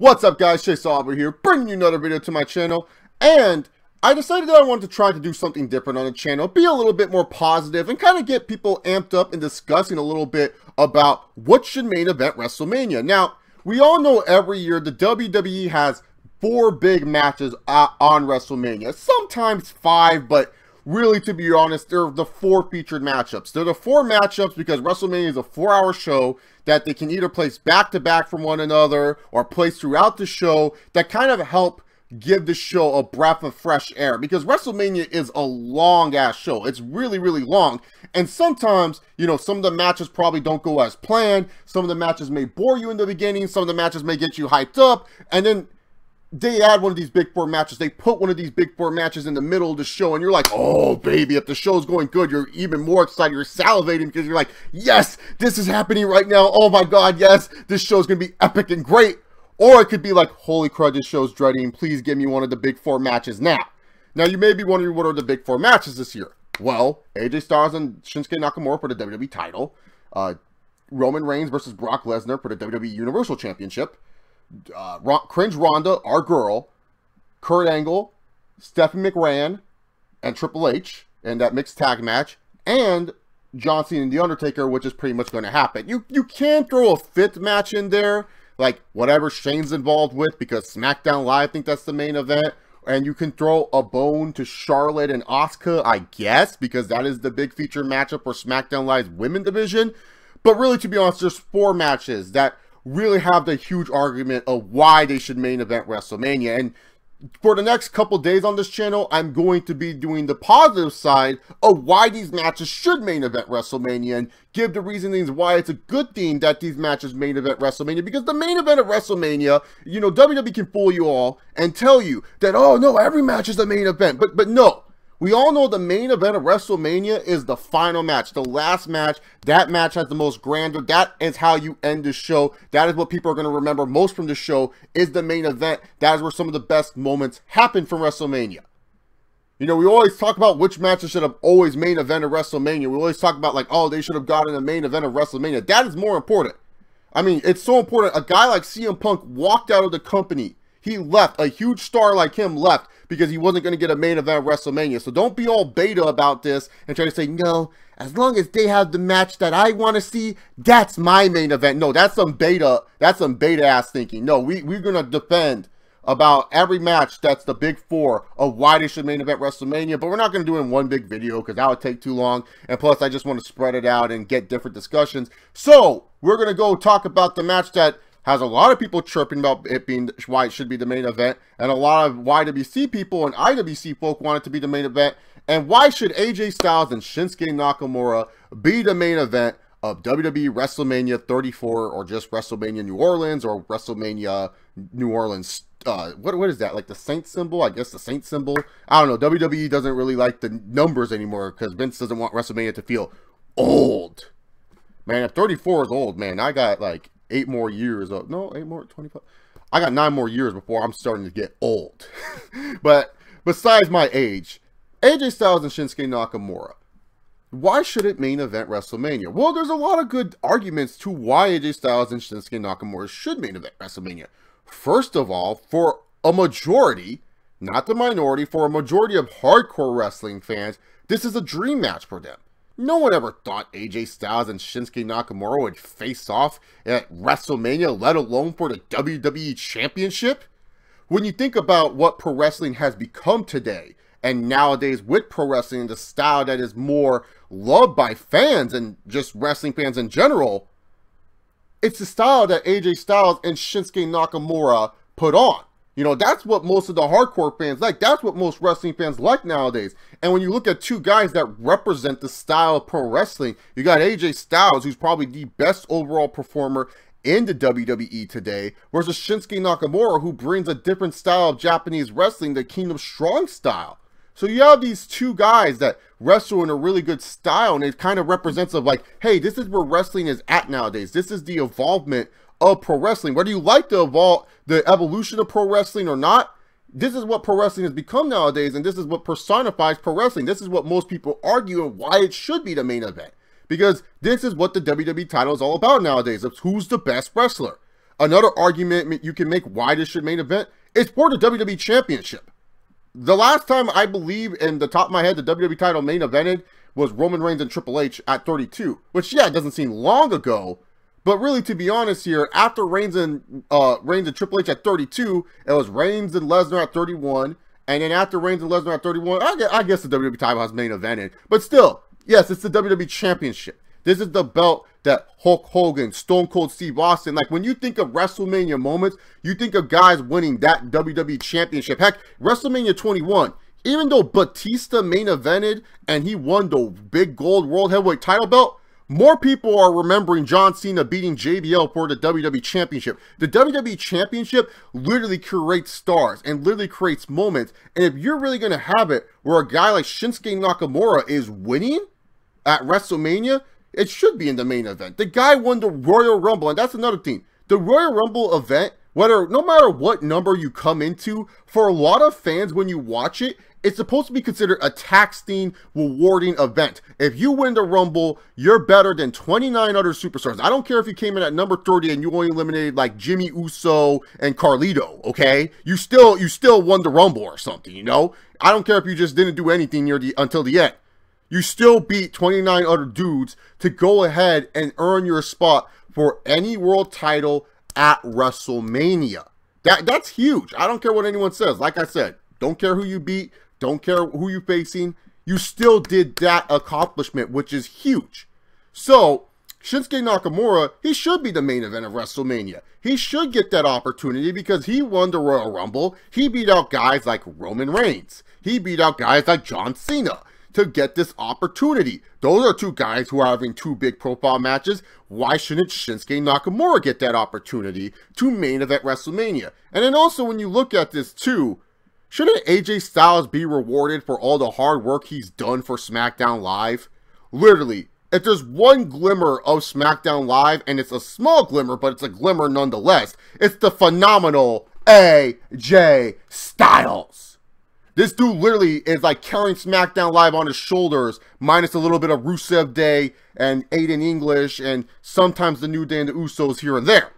What's up, guys? Chase Aubrey here, bringing you another video to my channel, and I decided that I wanted to try to do something different on the channel, be a little bit more positive, and kind of get people amped up and discussing a little bit about what should main event WrestleMania. Now, we all know every year the WWE has 4 big matches on WrestleMania, sometimes 5, but really, to be honest, they're the 4 featured matchups. They're the 4 matchups because WrestleMania is a 4-hour show that they can either place back-to-back from one another or place throughout the show that kind of help give the show a breath of fresh air, because WrestleMania is a long-ass show. It's really, really long, and sometimes, you know, some of the matches probably don't go as planned. Some of the matches may bore you in the beginning. Some of the matches may get you hyped up, and then they add one of these big 4 matches. They put one of these big 4 matches in the middle of the show, and you're like, oh, baby, if the show's going good, you're even more excited. You're salivating because you're like, yes, this is happening right now. Oh, my God, yes, this show's going to be epic and great. Or it could be like, holy crud, this show's dreading. Please give me one of the big 4 matches now. Now, you may be wondering, what are the big 4 matches this year? Well, AJ Styles and Shinsuke Nakamura for the WWE title. Roman Reigns versus Brock Lesnar for the WWE Universal Championship. Cringe Ronda, our girl, Kurt Angle, Stephanie McMahon, and Triple H in that mixed tag match, and John Cena and The Undertaker, which is pretty much going to happen. You can throw a 5th match in there, like whatever Shane's involved with, because SmackDown Live, I think that's the main event, and you can throw a bone to Charlotte and Asuka, I guess, because that is the big feature matchup for SmackDown Live's women's division. But really, to be honest, there's 4 matches that really have the huge argument of why they should main event WrestleMania. And for the next couple days on this channel, I'm going to be doing the positive side of why these matches should main event WrestleMania and give the reasonings why it's a good thing that these matches main event WrestleMania. Because the main event of WrestleMania, you know, WWE can fool you all and tell you that, oh no, every match is the main event. But no. We all know the main event of WrestleMania is the final match, the last match. That match has the most grandeur. That is how you end the show. That is what people are going to remember most from the show, is the main event. That is where some of the best moments happen from WrestleMania. You know, we always talk about which matches should have always main event of WrestleMania. We always talk about like, oh, they should have gotten the main event of WrestleMania. That is more important. I mean, it's so important. A guy like CM Punk walked out of the company. He left. A huge star like him left because he wasn't going to get a main event of WrestleMania. So don't be all beta about this and try to say, no, as long as they have the match that I want to see, that's my main event. No, that's some beta ass thinking. No, we're going to defend about every match that's the big 4 of why they should main event WrestleMania. But we're not going to do it in one big video because that would take too long. And plus, I just want to spread it out and get different discussions. So we're going to go talk about the match that has a lot of people chirping about it being why it should be the main event, and a lot of YWC people and IWC folk want it to be the main event, and why should AJ Styles and Shinsuke Nakamura be the main event of WWE WrestleMania 34, or just WrestleMania New Orleans, or WrestleMania New Orleans, what is that, like the Saint symbol? I guess the Saint symbol? I don't know. WWE doesn't really like the numbers anymore because Vince doesn't want WrestleMania to feel old. Man, if 34 is old, man, I got like 8 more years of, no, 8 more, 25. I got 9 more years before I'm starting to get old. But besides my age, AJ Styles and Shinsuke Nakamura, why should it main event WrestleMania? Well, there's a lot of good arguments to why AJ Styles and Shinsuke Nakamura should main event WrestleMania. First of all, for a majority, not the minority, for a majority of hardcore wrestling fans, this is a dream match for them. No one ever thought AJ Styles and Shinsuke Nakamura would face off at WrestleMania, let alone for the WWE Championship. When you think about what pro wrestling has become today, and nowadays with pro wrestling, the style that is more loved by fans and just wrestling fans in general, it's the style that AJ Styles and Shinsuke Nakamura put on. You know, that's what most of the hardcore fans like. That's what most wrestling fans like nowadays. And when you look at 2 guys that represent the style of pro wrestling, you got AJ Styles, who's probably the best overall performer in the WWE today, versus Shinsuke Nakamura, who brings a different style of Japanese wrestling, the Kingdom Strong style. So you have these 2 guys that wrestle in a really good style, and it kind of represents of like, hey, this is where wrestling is at nowadays. This is the evolvement of pro wrestling. Whether you like the evolution of pro wrestling or not, this is what pro wrestling has become nowadays, and this is what personifies pro wrestling. This is what most people argue and why it should be the main event, because this is what the WWE title is all about nowadays. It's who's the best wrestler. another argument you can make why this should main event is for the WWE Championship. The last time I believe, in the top of my head, the WWE title main evented was Roman Reigns and Triple H at 32, which, yeah, it doesn't seem long ago, but really, to be honest here, after Reigns and Triple H at 32, it was Reigns and Lesnar at 31, and then after Reigns and Lesnar at 31, I guess the WWE title has main evented, but still, yes, it's the WWE Championship. This is the belt that Hulk Hogan, Stone Cold Steve Austin, like when you think of WrestleMania moments, you think of guys winning that WWE Championship. Heck, WrestleMania 21, even though Batista main evented and he won the big gold World Heavyweight title belt, more people are remembering John Cena beating JBL for the WWE Championship. The WWE Championship literally creates stars and literally creates moments. And if you're really going to have it where a guy like Shinsuke Nakamura is winning at WrestleMania, it should be in the main event. The guy won the Royal Rumble, and that's another thing. The Royal Rumble event, no matter what number you come into, for a lot of fans when you watch it, it's supposed to be considered a taxing, rewarding event. If you win the Rumble, you're better than 29 other superstars. I don't care if you came in at number 30 and you only eliminated like Jimmy Uso and Carlito, okay? You still won the Rumble or something, you know? I don't care if you just didn't do anything until the end. You still beat 29 other dudes to go ahead and earn your spot for any world title at WrestleMania. That's huge. I don't care what anyone says. Like I said, don't care who you beat, don't care who you're facing. You still did that accomplishment, which is huge. So, Shinsuke Nakamura, he should be the main event of WrestleMania. He should get that opportunity because he won the Royal Rumble. He beat out guys like Roman Reigns. He beat out guys like John Cena to get this opportunity. Those are two guys who are having two big profile matches. Why shouldn't Shinsuke Nakamura get that opportunity to main event WrestleMania? And then also when you look at this too, shouldn't AJ Styles be rewarded for all the hard work he's done for SmackDown Live? Literally, if there's one glimmer of SmackDown Live, and it's a small glimmer, but it's a glimmer nonetheless, it's the phenomenal AJ Styles. This dude literally is like carrying SmackDown Live on his shoulders, minus a little bit of Rusev Day and Aiden English and sometimes the New Day and the Usos here and there.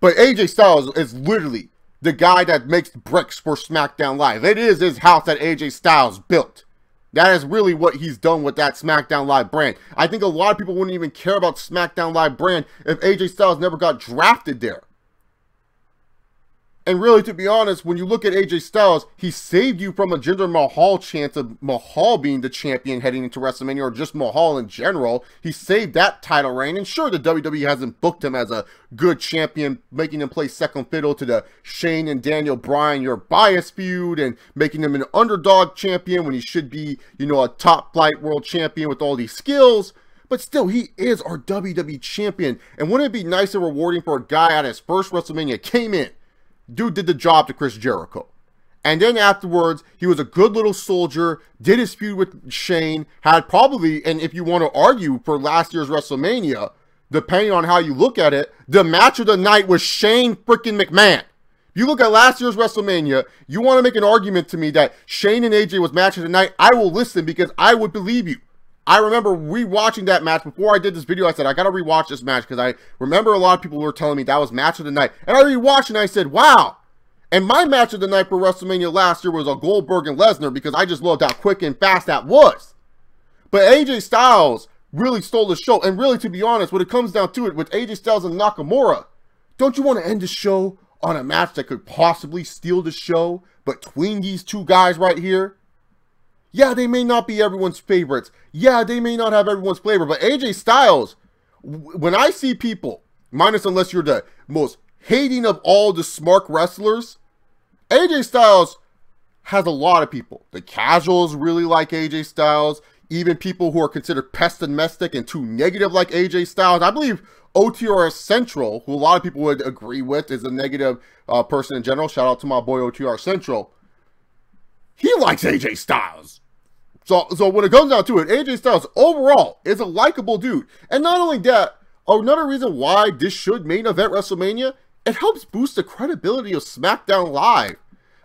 But AJ Styles is literally the guy that makes bricks for SmackDown Live. It is his house that AJ Styles built. That is really what he's done with that SmackDown Live brand. I think a lot of people wouldn't even care about SmackDown Live brand if AJ Styles never got drafted there. And really, to be honest, when you look at AJ Styles, he saved you from a Jinder Mahal chance of Mahal being the champion heading into WrestleMania, or just Mahal in general. He saved that title reign. And sure, the WWE hasn't booked him as a good champion, making him play second fiddle to the Shane and Daniel Bryan, your bias feud, and making him an underdog champion when he should be, you know, a top flight world champion with all these skills. But still, he is our WWE champion. And wouldn't it be nice and rewarding for a guy at his first WrestleMania, came in, dude did the job to Chris Jericho. And then afterwards, he was a good little soldier, did his feud with Shane, had probably, and if you want to argue for last year's WrestleMania, depending on how you look at it, the match of the night was Shane freaking McMahon. You look at last year's WrestleMania, you want to make an argument to me that Shane and AJ was match of the night, I will listen because I would believe you. I remember rewatching that match. Before I did this video, I said, I got to rewatch this match because I remember a lot of people were telling me that was match of the night. And I rewatched and I said, wow. And my match of the night for WrestleMania last year was a Goldberg and Lesnar because I just loved how quick and fast that was. But AJ Styles really stole the show. And really, to be honest, when it comes down to it, with AJ Styles and Nakamura, don't you want to end the show on a match that could possibly steal the show between these two guys right here? Yeah, they may not be everyone's favorites. Yeah, they may not have everyone's flavor. But AJ Styles, when I see people, minus unless you're the most hating of all the smart wrestlers, AJ Styles has a lot of people. The casuals really like AJ Styles. Even people who are considered pessimistic and too negative like AJ Styles. I believe OTR Central, who a lot of people would agree with, is a negative person in general. Shout out to my boy OTR Central. He likes AJ Styles. So when it comes down to it, AJ Styles overall is a likable dude. And not only that, another reason why this should main event WrestleMania, it helps boost the credibility of SmackDown Live.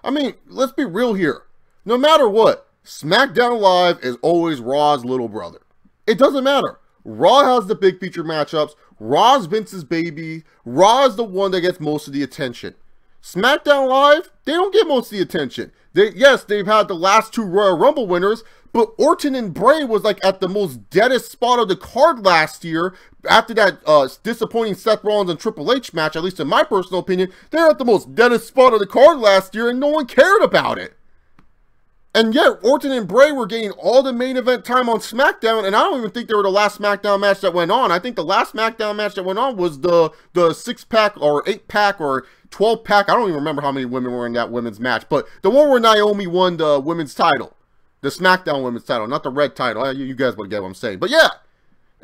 I mean, let's be real here. No matter what, SmackDown Live is always Raw's little brother. It doesn't matter. Raw has the big feature matchups. Raw's Vince's baby. Raw is the one that gets most of the attention. SmackDown Live, they don't get most of the attention. Yes, they've had the last 2 Royal Rumble winners, but Orton and Bray was like at the most deadest spot of the card last year. After that disappointing Seth Rollins and Triple H match, at least in my personal opinion, they're at the most deadest spot of the card last year and no one cared about it. And yet, Orton and Bray were getting all the main event time on SmackDown, and I don't even think they were the last SmackDown match that went on. I think the last SmackDown match that went on was the 6-pack or 8-pack or 12-pack. I don't even remember how many women were in that women's match, but the one where Naomi won the women's title. The SmackDown women's title, not the red title. You guys would get what I'm saying. But yeah,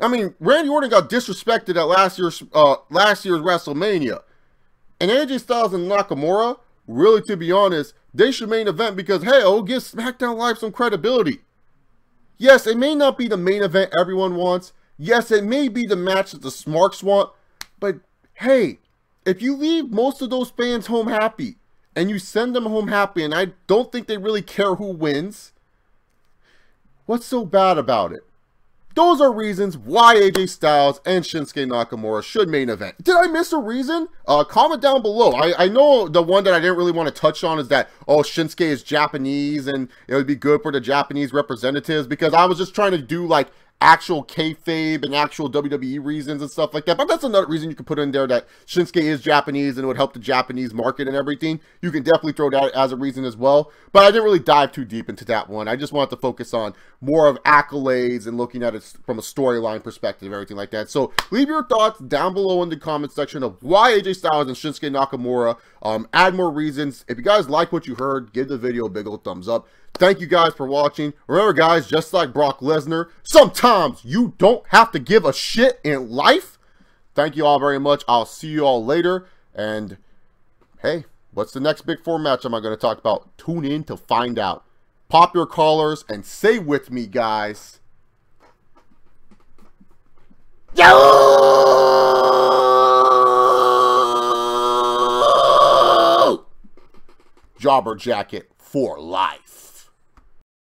I mean, Randy Orton got disrespected at last year's WrestleMania. And AJ Styles and Nakamura, really, to be honest, they should main event because, hey, it'll give SmackDown Live some credibility. Yes, it may not be the main event everyone wants. Yes, it may be the match that the Smarks want. But, hey, if you leave most of those fans home happy, and you send them home happy, and I don't think they really care who wins, what's so bad about it? Those are reasons why AJ Styles and Shinsuke Nakamura should main event. Did I miss a reason? Comment down below. I know the one that I didn't really want to touch on is that, oh, Shinsuke is Japanese and it would be good for the Japanese representatives, because I was just trying to do like actual kayfabe and actual WWE reasons and stuff like that. But that's another reason you could put in there, that Shinsuke is Japanese and it would help the Japanese market and everything. You can definitely throw that as a reason as well. But I didn't really dive too deep into that one. I just wanted to focus on more of accolades and looking at it from a storyline perspective, everything like that. So leave your thoughts down below in the comment section of why AJ Styles and Shinsuke Nakamura. Add more reasons. If you guys like what you heard, give the video a big old thumbs up. Thank you guys for watching. Remember, guys, just like Brock Lesnar, sometimes you don't have to give a shit in life. Thank you all very much. I'll see you all later. And, hey, what's the next Big 4 match am I going to talk about? Tune in to find out. Pop your collars and say with me, guys. Yo! Jobber jacket for life.